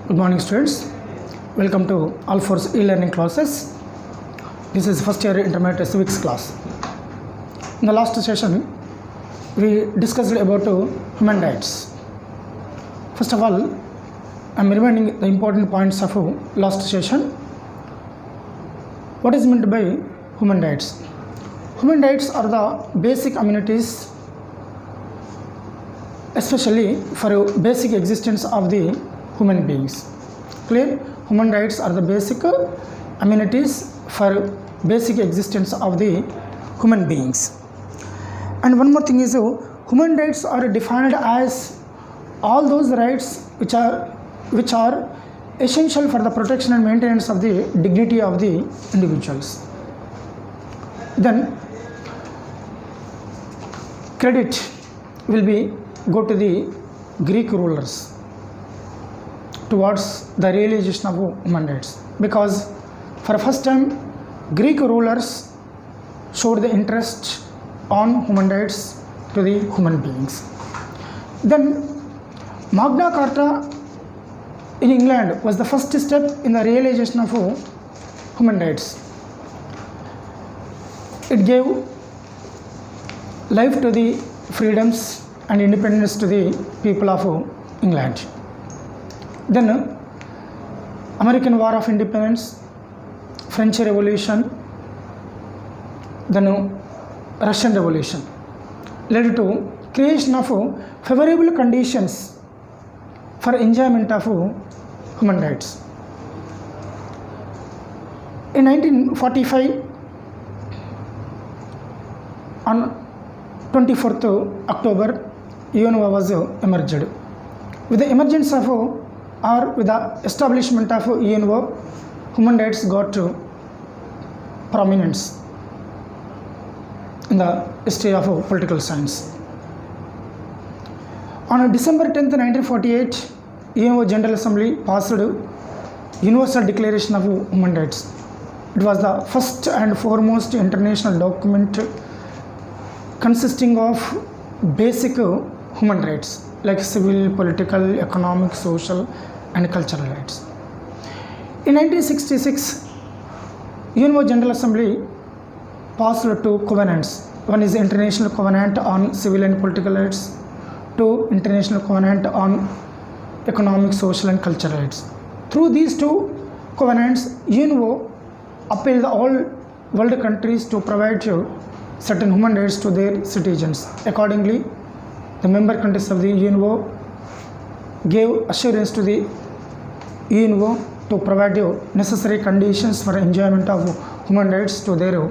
Good morning, students. Welcome to ALPHORES e-learning classes. This is first year intermediate civics class. In the last session, we discussed about human rights. First of all, I am reminding the important points of last session. What is meant by human rights? Human rights are the basic amenities, especially for basic existence of the human beings. Clear? Human rights are the basic amenities for basic existence of the human beings. And one more thing is, human rights are defined as all those rights which are essential for the protection and maintenance of the dignity of the individuals. Then credit will go to the Greek rulers towards the realization of human rights, because for the first time Greek rulers showed the interest on human rights to the human beings. Then Magna Carta in England was the first step in the realization of human rights. It gave life to the freedoms and independence to the people of England. Then American War of Independence, French Revolution, then Russian Revolution led to creation of favorable conditions for enjoyment of human rights. In 1945, on 24th October, UNO was emerged. With the emergence of with the establishment of UNO, human rights got prominence in the history of political science. On December 10th, 1948, UNO General Assembly passed Universal Declaration of Human Rights. It was the first and foremost international document consisting of basic human rights like civil, political, economic, social and cultural rights. In 1966, UNO General Assembly passed two covenants. One is the International Covenant on Civil and Political Rights, two International Covenant on Economic, Social and Cultural Rights. Through these two covenants, UNO upheld all world countries to provide certain human rights to their citizens. Accordingly, the member countries of the UNO gave assurance to the UNO to provide necessary conditions for enjoyment of human rights to their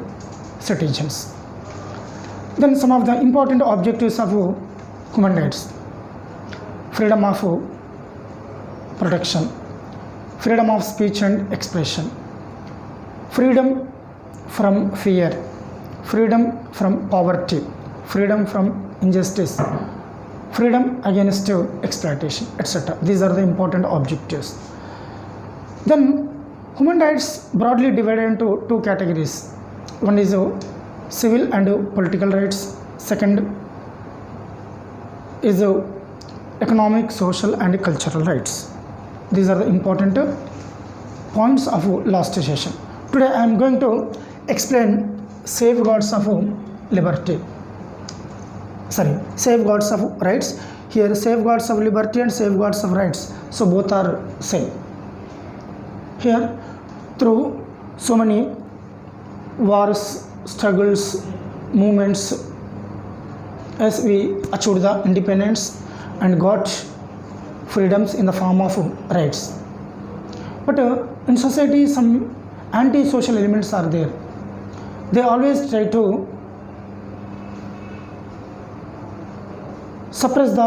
citizens. Then some of the important objectives of human rights: freedom of protection, freedom of speech and expression, freedom from fear, freedom from poverty, freedom from injustice, freedom against exploitation, etc. These are the important objectives. Then human rights broadly divided into two categories. One is civil and political rights. Second is economic, social and cultural rights. These are the important points of last session. Today I am going to explain safeguards of liberty. Safeguards of rights. Here safeguards of liberty and safeguards of rights, so both are same. Here, through so many wars, struggles, movements, as we achieved the independence and got freedoms in the form of rights. But in society, some anti-social elements are there. They always try to suppress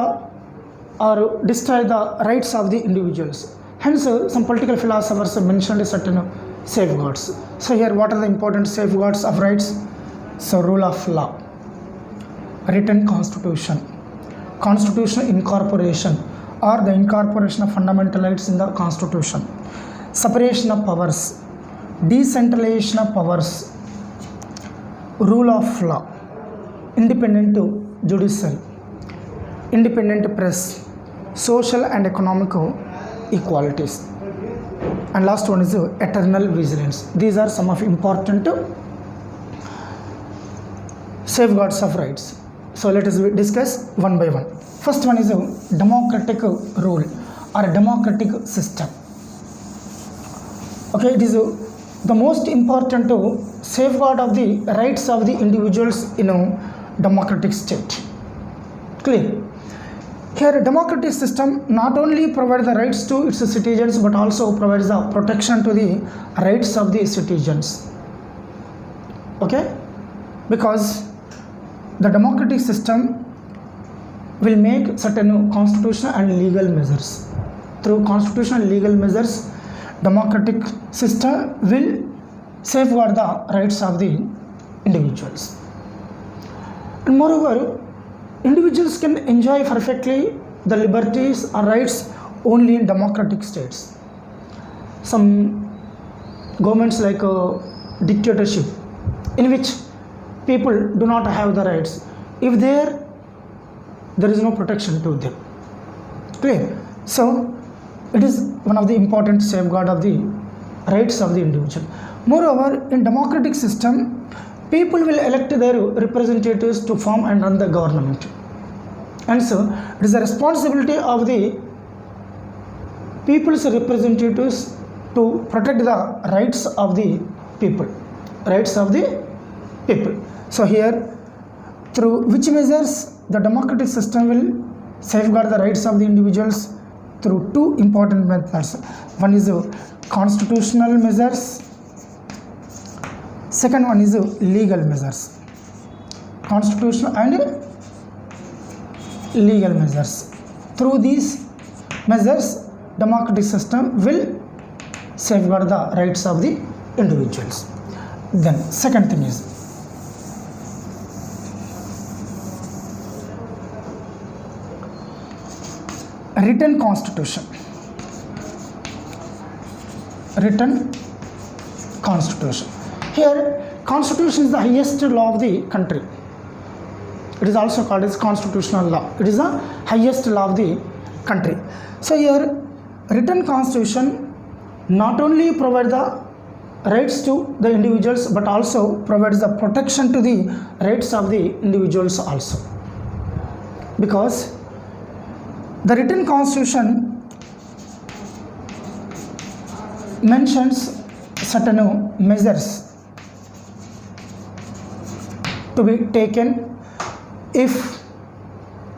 or destroy the rights of the individuals. Hence, some political philosophers mentioned certain safeguards. So here, what are the important safeguards of rights? So, rule of law, written constitution, constitutional incorporation or the incorporation of fundamental rights in the constitution, separation of powers, decentralization of powers, rule of law, independent judiciary, independent press, social and economic equalities. And last one is eternal vigilance. These are some of important safeguards of rights. So let us discuss one by one. First one is a democratic rule or a democratic system. Okay, it is the most important safeguard of the rights of the individuals in a democratic state. Clear? Here, a democratic system not only provides the rights to its citizens but also provides the protection to the rights of the citizens. Okay? Because the democratic system will make certain constitutional and legal measures. Through constitutional and legal measures, democratic system will safeguard the rights of the individuals. And moreover, individuals can enjoy perfectly the liberties or rights only in democratic states. Some governments like a dictatorship in which people do not have the rights. If there is no protection to them. Clear? So, it is one of the important safeguard of the rights of the individual. Moreover, in democratic system, people will elect their representatives to form and run the government. And so, it is the responsibility of the people's representatives to protect the rights of the people. Rights of the people. So, here, through which measures the democratic system will safeguard the rights of the individuals? Through two important methods. One is constitutional measures. Second one is legal measures. Constitutional and legal measures. Through these measures, democratic system will safeguard the rights of the individuals. Then, second thing is written constitution. Written constitution. Here, constitution is the highest law of the country. It is also called as constitutional law. It is the highest law of the country. So here, written constitution not only provides the rights to the individuals but also provides the protection to the rights of the individuals also. Because the written constitution mentions certain measures to be taken if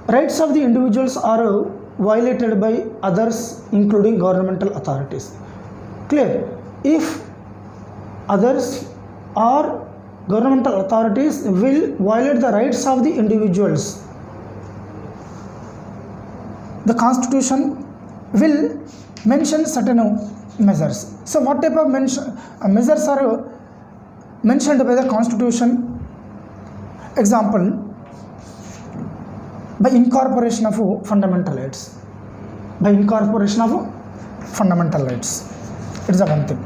rights of the individuals are violated by others, including governmental authorities. Clear? If others or governmental authorities will violate the rights of the individuals, the constitution will mention certain measures. So what type of measures are mentioned by the constitution? Example, by incorporation of fundamental rights. By incorporation of fundamental rights. It is a one thing.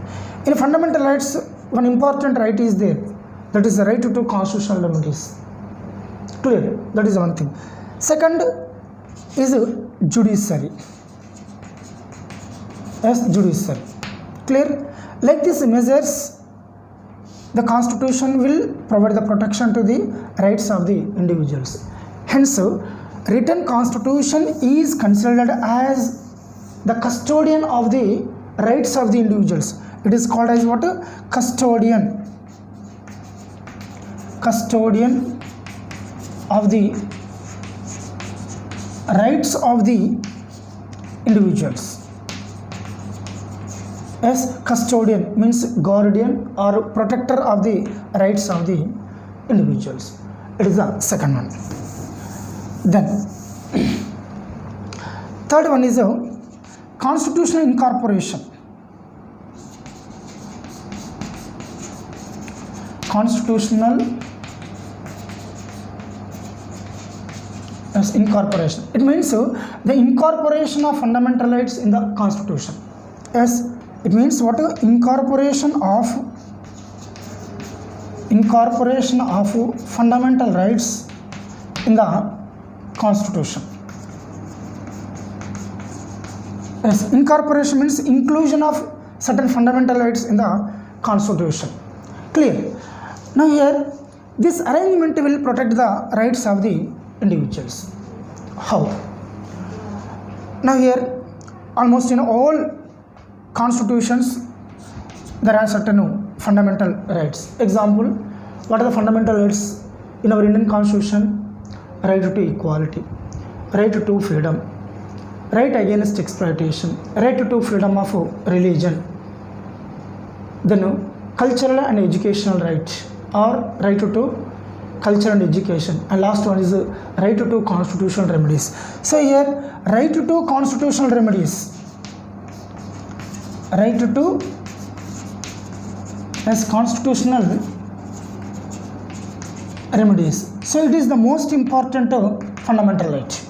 In fundamental rights, one important right is there. That is the right to constitutional remedies. Clear? That is one thing. Second is judiciary. Yes, judiciary. Clear? Like these measures, the constitution will provide the protection to the rights of the individuals. Hence, written constitution is considered as the custodian of the rights of the individuals. It is called as what? Custodian. Custodian of the rights of the individuals. Yes, custodian means guardian or protector of the rights of the individuals. It is the second one. Then, third one is a constitutional incorporation. Constitutional incorporation. It means the incorporation of fundamental rights in the constitution. Yes, it means what? Incorporation of fundamental rights in the constitution. Yes, incorporation means inclusion of certain fundamental rights in the constitution. Clear? Now here, this arrangement will protect the rights of the individuals. How? Now here, almost in all constitutions, there are certain fundamental rights. Example, what are the fundamental rights in our Indian constitution? Right to equality, right to freedom, right against exploitation, right to freedom of religion, then cultural and educational right, or right to culture and education, and last one is right to constitutional remedies. So here, right to constitutional remedies, right to as constitutional remedies. So it is the most important fundamental right.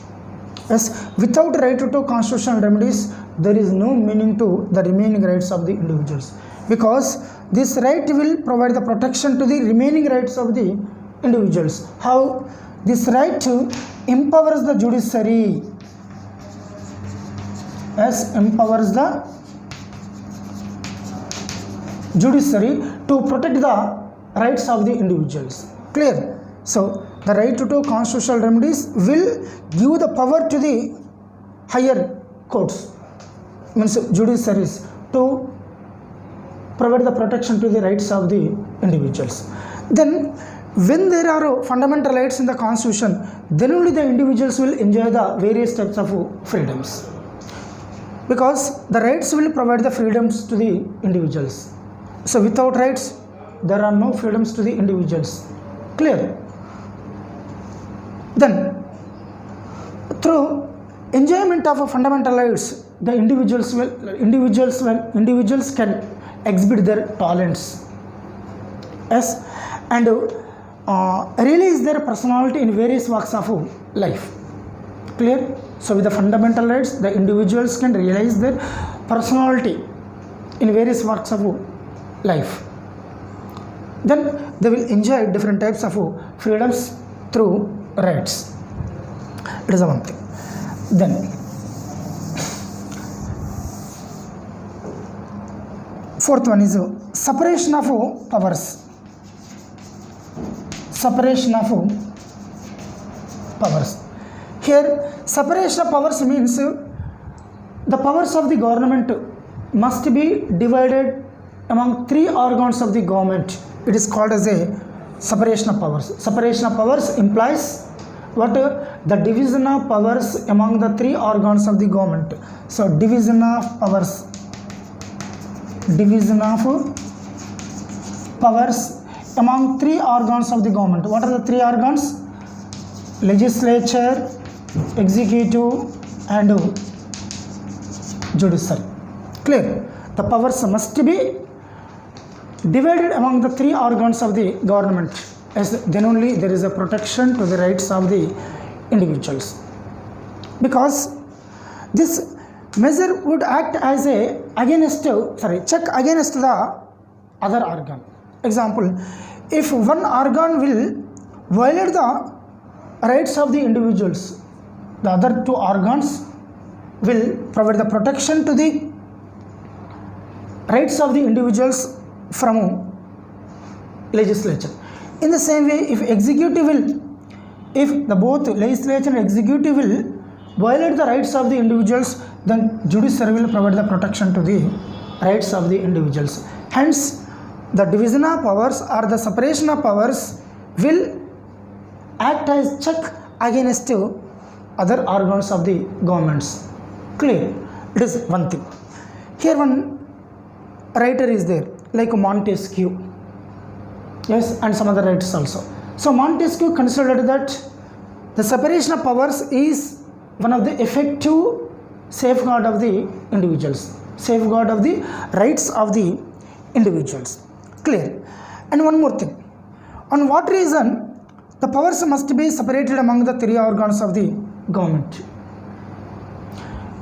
Yes, without right to constitutional remedies, there is no meaning to the remaining rights of the individuals, because this right will provide the protection to the remaining rights of the individuals. How? This right empowers the judiciary. Yes, empowers the judiciary to protect the rights of the individuals. Clear? So the right to constitutional remedies will give the power to the higher courts, means judiciaries, to provide the protection to the rights of the individuals. Then when there are fundamental rights in the constitution, then only the individuals will enjoy the various types of freedoms, because the rights will provide the freedoms to the individuals. So without rights, there are no freedoms to the individuals. Clear? Then through enjoyment of fundamental rights, the individuals can exhibit their talents, yes, and realize their personality in various walks of life. Clear? So with the fundamental rights, the individuals can realize their personality in various walks of life. Then they will enjoy different types of freedoms through rights. It is the one thing. Then fourth one is separation of powers. Separation of powers. Here, separation of powers means the powers of the government must be divided among three organs of the government. It is called as a separation of powers. Separation of powers implies what? The division of powers among the three organs of the government. So division of powers. Division of powers among three organs of the government. What are the three organs? Legislature, executive, and judiciary. Clear? The powers must be divided among the three organs of the government, as then only there is a protection to the rights of the individuals, because this measure would act as a check against the other organ. Example, if one organ will violate the rights of the individuals, the other two organs will provide the protection to the rights of the individuals from legislature. In the same way, if the both legislature and executive will violate the rights of the individuals, then judiciary will provide the protection to the rights of the individuals. Hence, the division of powers or the separation of powers will act as check against other organs of the governments. Clear? It is one thing. Here one writer is there, like Montesquieu, yes, and some other writers also. So Montesquieu considered that the separation of powers is one of the effective safeguard of the individuals, safeguard of the rights of the individuals. Clear? And one more thing, on what reason the powers must be separated among the three organs of the government?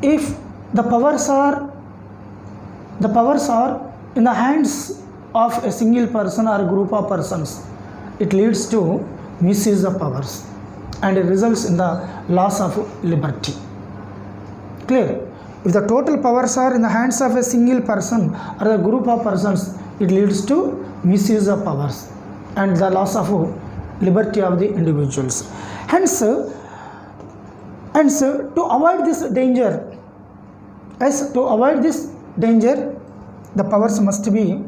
If the powers are in the hands of a single person or a group of persons, it leads to misuse of powers and it results in the loss of liberty. Clear? If the total powers are in the hands of a single person or a group of persons, it leads to misuse of powers and the loss of liberty of the individuals. Hence, to avoid this danger, the powers must be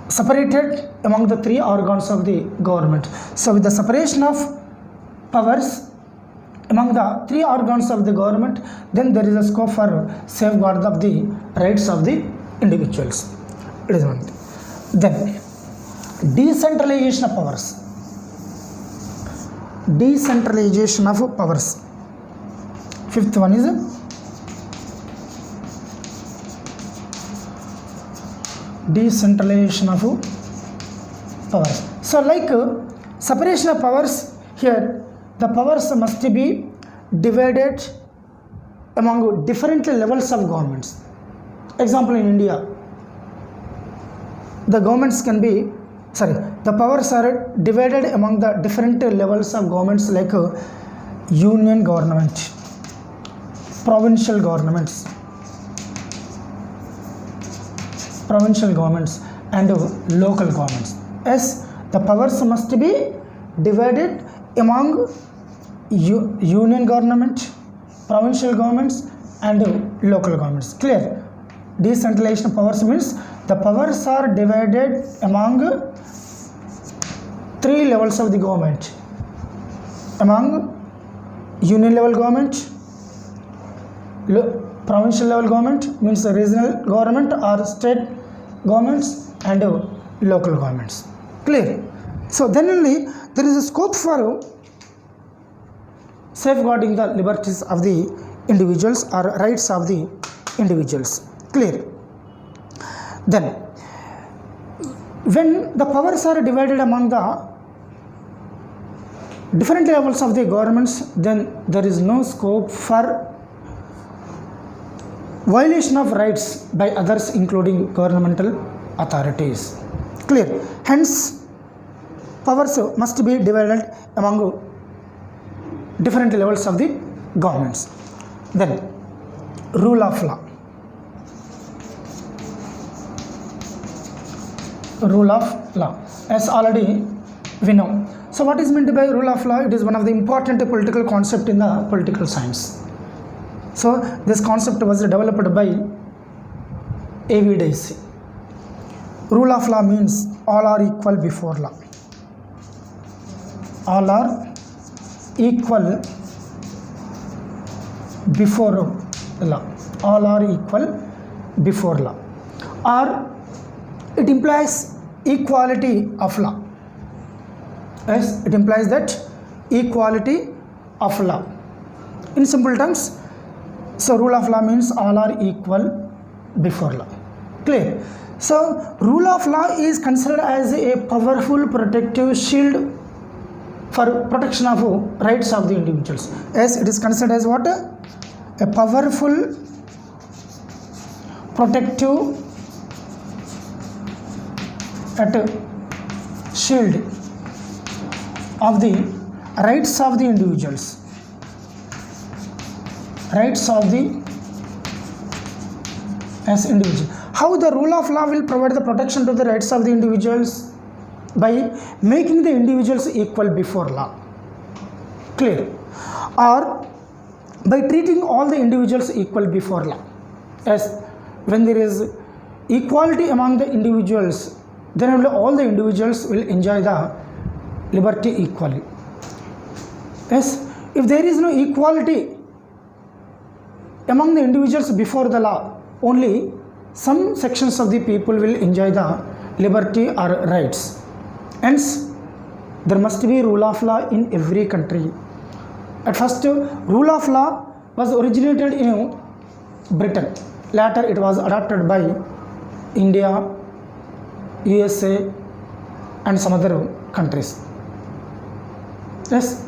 separated among the three organs of the government. So, with the separation of powers among the three organs of the government, then there is a scope for safeguard of the rights of the individuals. It is one thing. Then, decentralization of powers. Decentralization of powers. Fifth one is decentralization of powers. So, like separation of powers, here the powers must be divided among different levels of governments. Example, in India, the powers are divided among the different levels of governments, like union government, provincial governments, and local governments. Yes, the powers must be divided among union government, provincial governments, and local governments. Clear? Decentralization of powers means the powers are divided among three levels of the government: among union level government, provincial level government means the regional government or state governments, and local governments. Clear? So then only there is a scope for safeguarding the liberties of the individuals or rights of the individuals. Clear? Then, when the powers are divided among the different levels of the governments, then there is no scope for violation of rights by others, including governmental authorities. Clear? Hence, powers must be divided among different levels of the governments. Then, rule of law. Rule of law, as already we know. So, what is meant by rule of law? It is one of the important political concept in the political science. So, this concept was developed by A.V. Dicey. Rule of law means all are equal before law. All are equal before law. All are equal before law. Or it implies equality of law. Yes, it implies that equality of law. In simple terms, so rule of law means all are equal before law. Clear? So rule of law is considered as a powerful protective shield for protection of rights of the individuals. Yes, it is considered as what? A powerful protective shield of the rights of the individuals. Rights of the individual. How the rule of law will provide the protection to the rights of the individuals? By making the individuals equal before law. Clear? Or by treating all the individuals equal before law. As when there is equality among the individuals, then only all the individuals will enjoy the liberty equally. Yes, if there is no equality among the individuals before the law, only some sections of the people will enjoy the liberty or rights. Hence, there must be rule of law in every country. At first, rule of law was originated in Britain. Later, it was adopted by India, USA, and some other countries. Yes.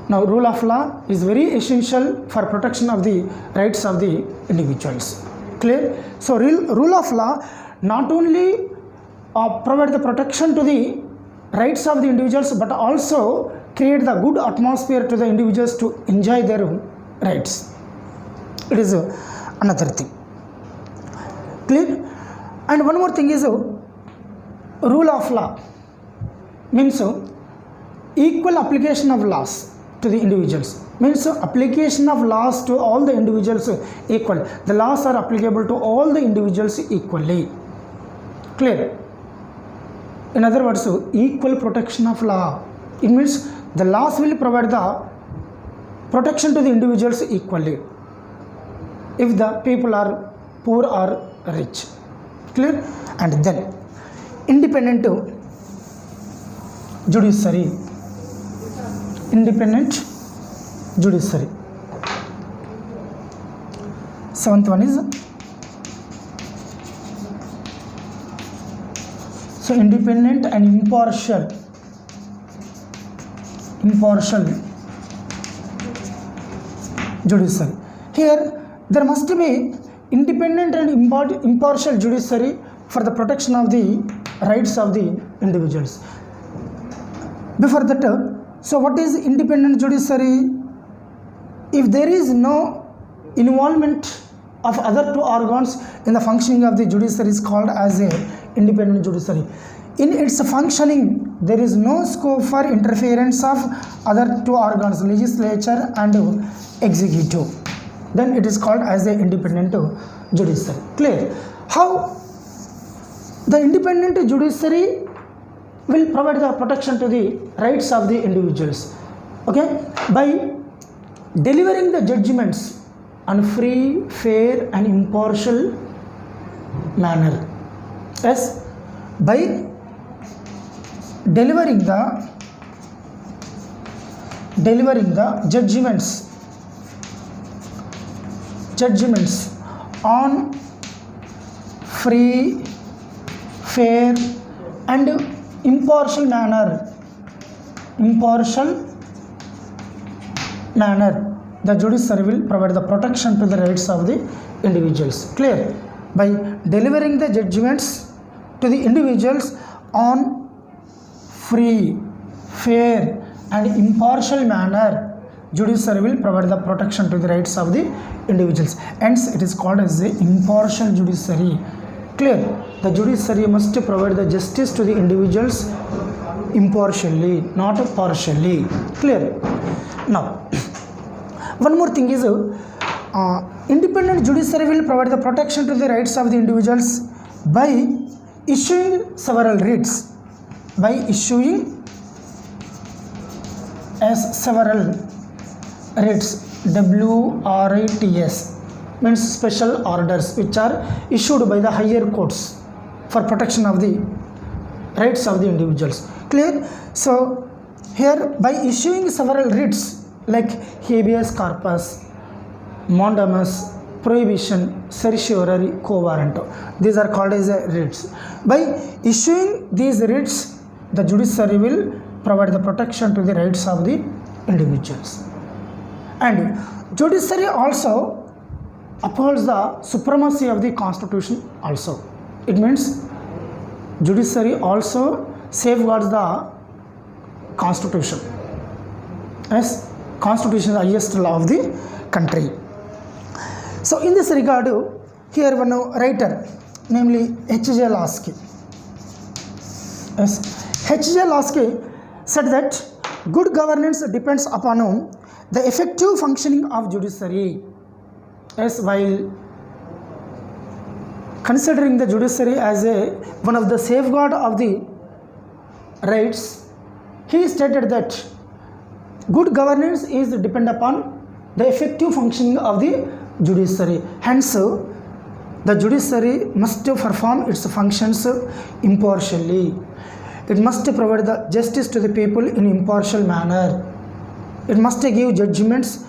Now, rule of law is very essential for protection of the rights of the individuals. Clear? So, rule of law not only provide the protection to the rights of the individuals, but also create the good atmosphere to the individuals to enjoy their rights. It is another thing. Clear? And one more thing is rule of law means equal application of laws to the individuals. Means application of laws to all the individuals equal. The laws are applicable to all the individuals equally. Clear? In other words, equal protection of law. It means the laws will provide the protection to the individuals equally, if the people are poor or rich. Clear? And then independent judiciary. Independent judiciary. Seventh one is independent and impartial judiciary. Here there must be independent and impartial judiciary for the protection of the rights of the individuals. Before that, so what is independent judiciary? If there is no involvement of other two organs in the functioning of the judiciary is called as a independent judiciary. In its functioning, there is no scope for interference of other two organs, legislature and executive. Then it is called as a independent judiciary. Clear? How the independent judiciary will provide the protection to the rights of the individuals. Okay? By delivering the judgments on free, fair and impartial manner. Yes, by delivering the judgments on free, fair and impartial manner, the judiciary will provide the protection to the rights of the individuals. Clear? By delivering the judgments to the individuals on free, fair and impartial manner, judiciary will provide the protection to the rights of the individuals. Hence it is called as the impartial judiciary. Clear? The judiciary must provide the justice to the individuals impartially, not partially. Clear? Now one more thing is independent judiciary will provide the protection to the rights of the individuals by issuing several writs. By issuing several writs, WRITS, means special orders which are issued by the higher courts for protection of the rights of the individuals. Clear? So here by issuing several writs like habeas corpus, mandamus, prohibition, certiorari, quo warranto, these are called as writs. By issuing these writs, the judiciary will provide the protection to the rights of the individuals. And judiciary also upholds the supremacy of the constitution also. It means judiciary also safeguards the constitution. Yes, constitution is the highest law of the country. So in this regard, here one writer, namely H.J. Lasky. Yes, H.J. Lasky said that good governance depends upon the effective functioning of judiciary. Yes, while considering the judiciary as one of the safeguard of the rights, he stated that good governance is depend upon the effective functioning of the judiciary. Hence, the judiciary must perform its functions impartially. It must provide the justice to the people in impartial manner. It must give judgments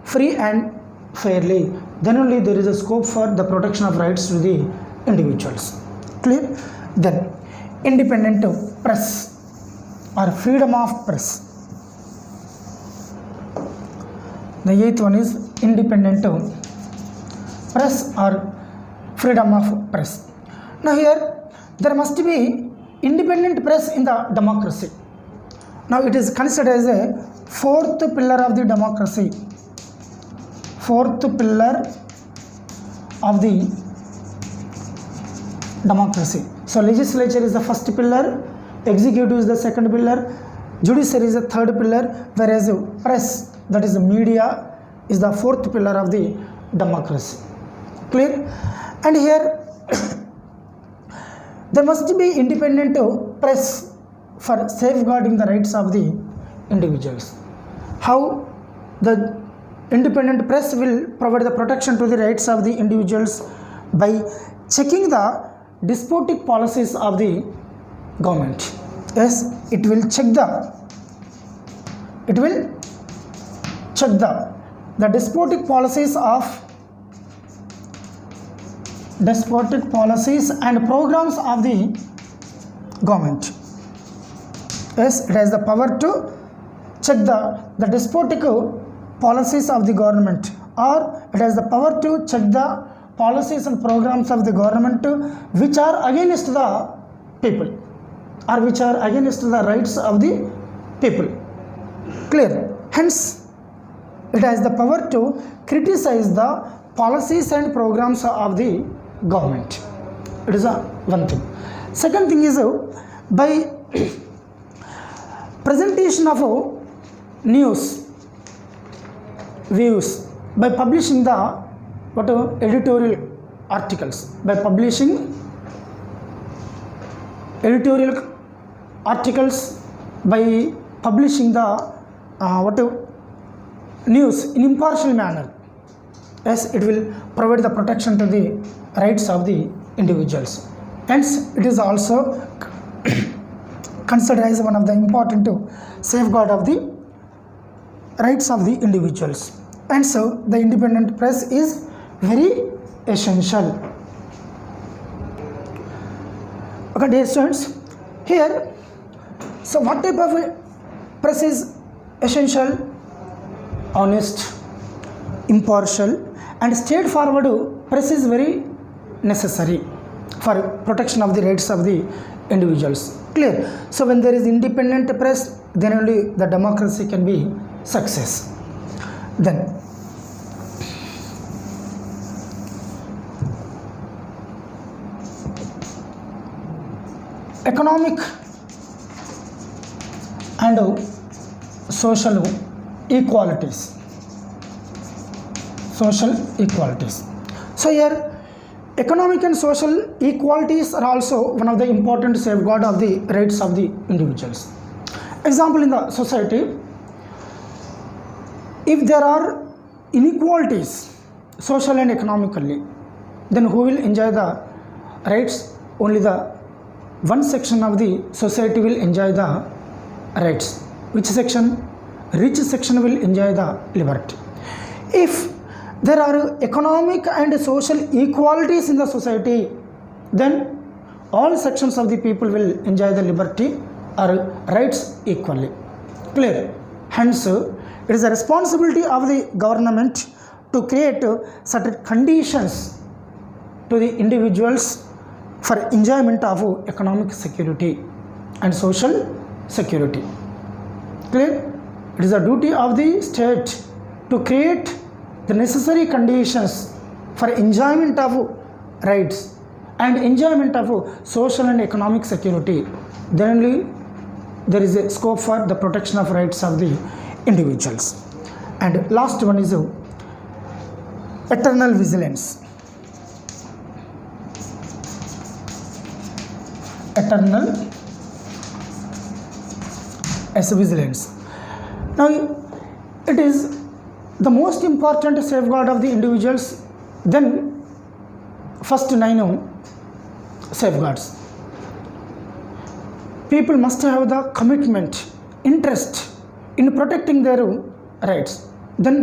free and fairly. Then only there is a scope for the protection of rights to the individuals. Clear? Then independent press or freedom of press. The eighth one is independent press or freedom of press. Now here there must be independent press in the democracy. Now it is considered as a fourth pillar of the democracy. fourth pillar of the democracy. So legislature is the first pillar, executive is the second pillar, judiciary is the third pillar, whereas press, that is the media, is the fourth pillar of the democracy. Clear? And here there must be independent press for safeguarding the rights of the individuals. How the independent press will provide the protection to the rights of the individuals? By checking the despotic policies of the government. Yes, it will check the despotic policies and programs of the government. Yes, it has the power to check the despotic policies of the government, or it has the power to check the policies and programs of the government which are against the people or which are against the rights of the people. Clear? Hence, it has the power to criticize the policies and programs of the government. It is one thing. Second thing is by presentation of news, views, by publishing the editorial articles, by publishing editorial articles, by publishing the news in impartial manner. Yes, it will provide the protection to the rights of the individuals. Hence, it is also considered as one of the important safeguard of the rights of the individuals. And so, the independent press is very essential. Okay, dear students, here, so what type of press is essential? Honest, impartial, and straightforward press is very necessary for protection of the rights of the individuals. Clear? So when there is independent press, then only the democracy can be success. Then economic and social equalities. Social equalities. So here economic and social equalities are also one of the important safeguard of the rights of the individuals. Example, in the society, if there are inequalities, social and economically, then who will enjoy the rights? Only the one section of the society will enjoy the rights. Which section? Rich section will enjoy the liberty. If there are economic and social equalities in the society, then all sections of the people will enjoy the liberty or rights equally. Clear? Hence, it is a responsibility of the government to create certain conditions to the individuals for enjoyment of economic security and social security. Clear? It is a duty of the state to create the necessary conditions for enjoyment of rights and enjoyment of social and economic security. Then only there is a scope for the protection of rights of the individuals. And last one is eternal vigilance. Eternal as vigilance. Now, it is the most important safeguard of the individuals. Then first 9 safeguards. People must have the commitment, interest in protecting their rights. Then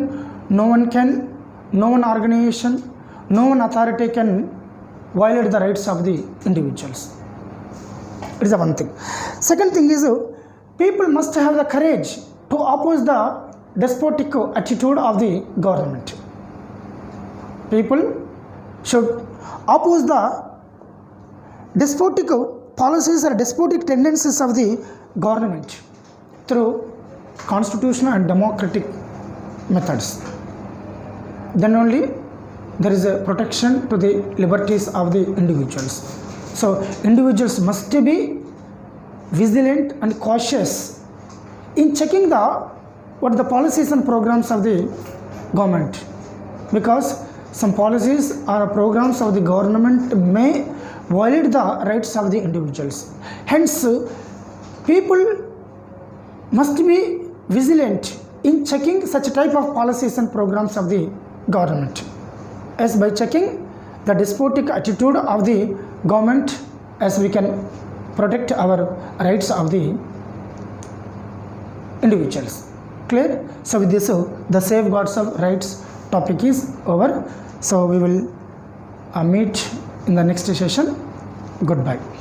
no one organization, no one authority can violate the rights of the individuals. It is the one thing. Second thing is people must have the courage to oppose the despotic attitude of the government. People should oppose the despotic policies or despotic tendencies of the government through constitutional and democratic methods. then only there is a protection to the liberties of the individuals. So individuals must be vigilant and cautious in checking what the policies and programs of the government, because some policies or programs of the government may violate the rights of the individuals. Hence, people must be vigilant in checking such type of policies and programs of the government, as by checking the despotic attitude of the government, as we can protect our rights of the individuals. Clear? So with this, the safeguards of rights topic is over. So we will meet in the next session. Goodbye.